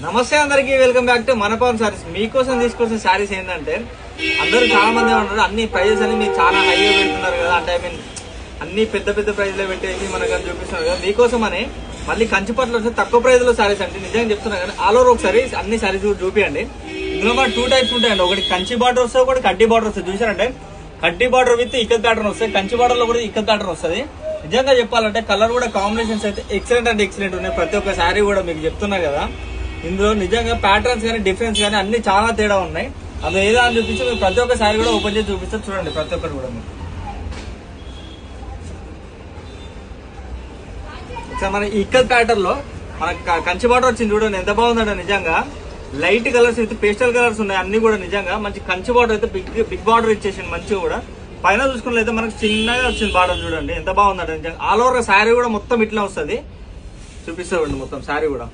నమస్తే అందరికి, welcome back to మన పవన్ సారీస్. మీకోసం తీసుకొచ్చిన సారీస్ ఏంటంటే అందరూ చాలా మంది ఉన్నారు, అన్ని ప్రైజెస్ అని మీరు చాలా హైగా పెడుతున్నారు కదా, అంటే అన్ని పెద్ద పెద్ద ప్రైజ్ లో పెట్టేసి మనకు చూపిస్తున్నారు కదా. మీకోసం అని మళ్ళీ కంచిపట్లో వస్తే తక్కువ ప్రైజ్ లో సారీస్ అంటే నిజంగా చెప్తున్నా కానీ ఆల్ ఓవర్ ఒకసారి అన్ని సారీస్ కూడా చూపియండి. ఇందులో మన 2 టైప్స్ ఉంటాయండి, ఒకటి కంచి బార్డర్ వస్తుంది, ఒకటి కడ్డీ బార్డర్ వస్తుంది. చూసారంటే కడ్డీ బార్డర్ విత్ ఇక్కత్ ప్యాటర్న్ వస్తుంది, కంచి బార్డర్ లో కూడా ఇక్కత్ ప్యాటర్న్ వస్తుంది. నిజంగా చెప్పాలంటే కలర్ కూడా కాంబినేషన్స్ అయితే ఎక్సలెంట్ అంటే ఎక్సలెంట్ ఉన్నాయి. ప్రతి ఒక్క శారీ కూడా మీకు చెప్తున్నా కదా, ఇందులో నిజంగా ప్యాటర్న్స్ కానీ డిఫరెన్స్ కానీ అన్ని చాలా తేడా ఉన్నాయి. అది ఏదో అని చూపించి మీరు ప్రతి ఒక్క శారీ కూడా ఓపెన్ చేసి చూపిస్తే చూడండి. ప్రతి ఒక్కరు కూడా మీకు మన ఇక్కత్ ప్యాటర్న్ లో మనకి కంచి బార్డర్ వచ్చింది చూడండి, ఎంత బాగుందంటే నిజంగా లైట్ కలర్స్ అయితే పేస్టల్ కలర్స్ ఉన్నాయి అన్ని కూడా. నిజంగా మంచి కంచి బార్డర్ అయితే బిగ్ బార్డర్ ఇచ్చేసింది మంచిగా కూడా. పైన చూసుకున్నట్లయితే మనకు చిన్నగా వచ్చింది బార్డర్ చూడండి, ఎంత బాగుందంటే నిజంగా. ఆల్ ఓవర్ శారీ కూడా మొత్తం ఇట్లా వస్తుంది, చూపిస్తామండి మొత్తం శారీ కూడా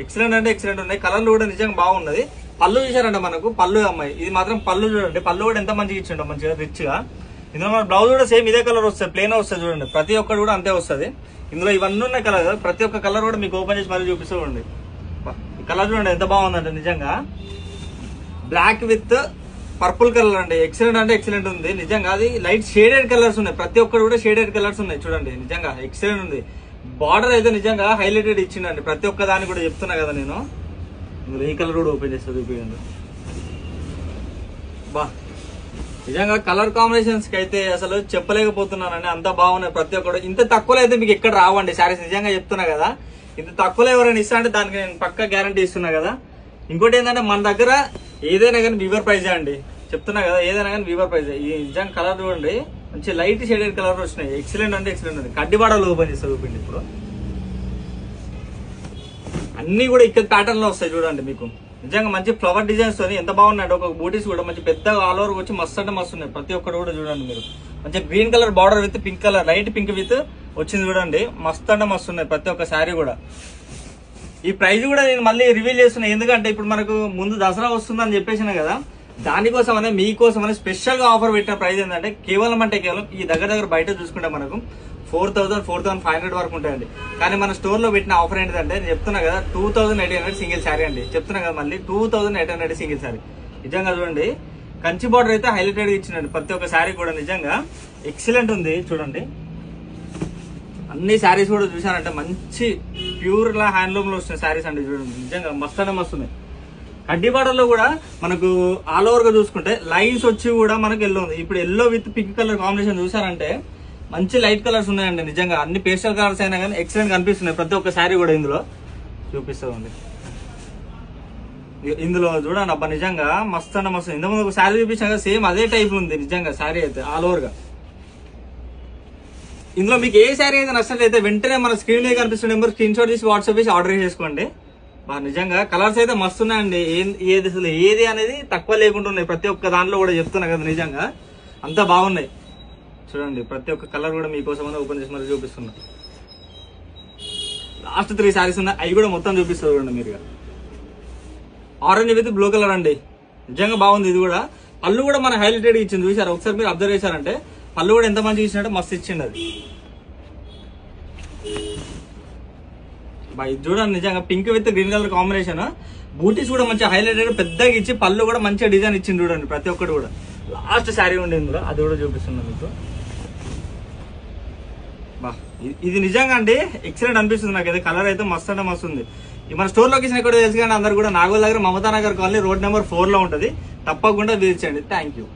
ఎక్సలెంట్ అంటే ఎక్సలెంట్ ఉన్నాయి. కలర్లు కూడా నిజంగా బాగున్నది. పళ్ళు చూసారంటే మనకు పళ్ళు అమ్మాయి, ఇది మాత్రం పళ్ళు చూడండి, పళ్ళు కూడా ఎంత మంచిగా ఇచ్చిండో మంచిగా రిచ్ గా. ఇందులో మన బ్లౌజ్ కూడా సేమ్ ఇదే కలర్ వస్తుంది, ప్లేన్ వస్తుంది చూడండి. ప్రతి ఒక్కటి కూడా అంతే వస్తుంది. ఇందులో ఇవన్నీ ఉన్నాయి కలర్, ప్రతి ఒక్క కలర్ కూడా మీకు ఓపెన్ చేసి మళ్ళీ చూపిస్తూ ఉండండి. కలర్ చూడండి ఎంత బాగుందంటే నిజంగా. బ్లాక్ విత్ పర్పుల్ కలర్ అండి, ఎక్సలెంట్ అంటే ఎక్సలెంట్ ఉంది నిజంగా. అది లైట్ షేడెడ్ కలర్స్ ఉన్నాయి, ప్రతి ఒక్కటి కూడా షేడెడ్ కలర్స్ ఉన్నాయి చూడండి. నిజంగా ఎక్సలెంట్ ఉంది. బార్డర్ అయితే నిజంగా హైలైటెడ్ ఇచ్చిండండి ప్రతి ఒక్క దాన్ని కూడా చెప్తున్నా కదా నేను. ఇందులో ఈ కలర్ కూడా ఓపెన్ చేస్తా చూపించండి. బా నిజంగా కలర్ కాంబినేషన్స్ కి అయితే అసలు చెప్పలేకపోతున్నానండి, అంత బాగున్నాయి ప్రతి ఒక్కటి. ఇంత తక్కువలో అయితే మీకు ఎక్కడ రావండి శారీస్, నిజంగా చెప్తున్నా కదా. ఇంత తక్కువలో ఎవరైనా ఇస్తా అంటే దానికి నేను పక్కా గ్యారంటీ ఇస్తున్నా కదా. ఇంకోటి ఏంటంటే మన దగ్గర ఏదైనా కానీ వీవర్ ప్రైజే అండి, చెప్తున్నా కదా, ఏదైనా కానీ వీవర్ ప్రైజే. ఈ నిజంగా కలర్ చూడండి, మంచి లైట్ షేడెడ్ కలర్ వచ్చినాయి, ఎక్సలెంట్ అంటే ఎక్సలెంట్ ఉంది. కడ్డీ బార్డర్లు ఓపెన్ చేస్తారు చూపిండి. ఇప్పుడు అన్ని కూడా ఇక్కడ ప్యాటర్న్ లో వస్తాయి చూడండి మీకు. నిజంగా మంచి ఫ్లవర్ డిజైన్స్ తోని ఎంత బాగున్నాయి. ఒక బూటీస్ కూడా మంచి పెద్దగా ఆల్ ఓవర్ వచ్చి మస్తు అంటే మస్తు ఉన్నాయి. ప్రతి ఒక్కటి కూడా చూడండి మీరు. మంచి green colour border with pink colour, light pink with వచ్చింది చూడండి, మస్తు అంటే మస్తు ఉన్నాయి ప్రతి ఒక్క శారీ కూడా. ఈ ప్రైస్ కూడా నేను మళ్ళీ రివీల్ చేస్తున్నా, ఎందుకంటే ఇప్పుడు మనకు ముందు దసరా వస్తుందని చెప్పేసిన కదా, దానికోసం అనే మీకోసం అనే స్పెషల్ గా ఆఫర్ పెట్టిన ప్రైస్ ఏంటంటే కేవలం అంటే కేవలం ఈ దగ్గర బయట చూసుకుంటే మనకు 4,500 వరకు ఉంటాయండి. కానీ మన స్టోర్ లో పెట్టిన ఆఫర్ ఏంటంటే నేను చెప్తున్నా కదా 2,800 సింగిల్ శారీ అండి. చెప్తున్నా కదా మళ్ళీ 2,800 సింగిల్ శారీ. నిజంగా చూడండి కంచి బార్డర్ అయితే హైలైటెడ్ ఇచ్చినండి ప్రతి ఒక్క శారీ కూడా. నిజంగా ఎక్సలెంట్ ఉంది చూడండి. అన్ని శారీస్ కూడా చూసారంటే మంచి ప్యూర్ లా హ్యాండ్లూమ్ లో వస్తున్న శారీస్ అండి చూడండి. నిజంగా మస్తు అంటే మస్తు ఉన్నాయి. కడ్డీ బార్డర్ లో కూడా మనకు ఆల్ ఓవర్ గా చూసుకుంటే లైన్స్ వచ్చి కూడా మనకు ఎల్లో ఉంది. ఇప్పుడు yellow with pink colour combination చూసారంటే మంచి లైట్ కలర్స్ ఉన్నాయండి. నిజంగా అన్ని పేస్టల్ కలర్స్ అయినా కానీ ఎక్సలెంట్ కనిపిస్తున్నాయి ప్రతి ఒక్క శారీ కూడా. ఇందులో చూపిస్తామండి, ఇందులో చూడండి అబ్బా నిజంగా మస్తు అంటే మస్తు. ఇంతకుముందు ఒక శారీ చూపించాక సేమ్ అదే టైప్ ఉంది నిజంగా శారీ అయితే ఆల్ ఓవర్ గా. ఇందులో మీకు ఏ శారీ అయితే నచ్చినట్లయితే వెంటనే మన స్క్రీన్ మీద కనిపిస్తున్న నెంబర్ స్క్రీన్ షాట్ చేసి వాట్సాప్ చేసి ఆర్డర్ చేసుకోండి. నిజంగా కలర్స్ అయితే మస్తున్నాయండి, ఏది అసలు ఏది అనేది తక్కువ లేకుండా ఉన్నాయి ప్రతి ఒక్క దాంట్లో కూడా. చెప్తున్నా కదా నిజంగా అంతా బాగున్నాయి చూడండి. ప్రతి ఒక్క కలర్ కూడా మీకోసం ఓపెన్ చేసి మరి చూపిస్తున్నా. లాస్ట్ 3 శారీస్ ఉన్నాయి, అవి కూడా మొత్తం చూపిస్తారు చూడండి మీరు. ఆరెంజ్ విత్ బ్లూ కలర్ అండి, నిజంగా బాగుంది. ఇది కూడా పళ్ళు కూడా మన హైలైటెడ్ ఇచ్చింది చూసారు, ఒకసారి మీరు అబ్జర్వ్ చేశారంటే పళ్ళు కూడా ఎంత మంచిగా ఇచ్చినట్టు మస్తు ఇచ్చింది అది. ఇది చూడండి నిజంగా pink with green colour combination. Booties కూడా మంచిగా హైలైటెడ్ పెద్దగా ఇచ్చి పళ్ళు కూడా మంచిగా డిజైన్ ఇచ్చింది చూడండి ప్రతి ఒక్కటి కూడా. లాస్ట్ శారీ ఉండే ఇందులో అది కూడా చూపిస్తున్నా మీకు. ఇది నిజంగా అండి ఎక్సలెంట్ అనిపిస్తుంది నాకైతే. కలర్ అయితే మస్తు అంటే మస్తు ఉంది. మన స్టోర్ లొకేషన్ ఎక్కడ తెలుసు కానీ అందరు కూడా నాగోల్ దగ్గర Mamata Nagar colony road number 4 లో ఉంటుంది. తప్పకుండా విజిట్ చేయండి. Thank you.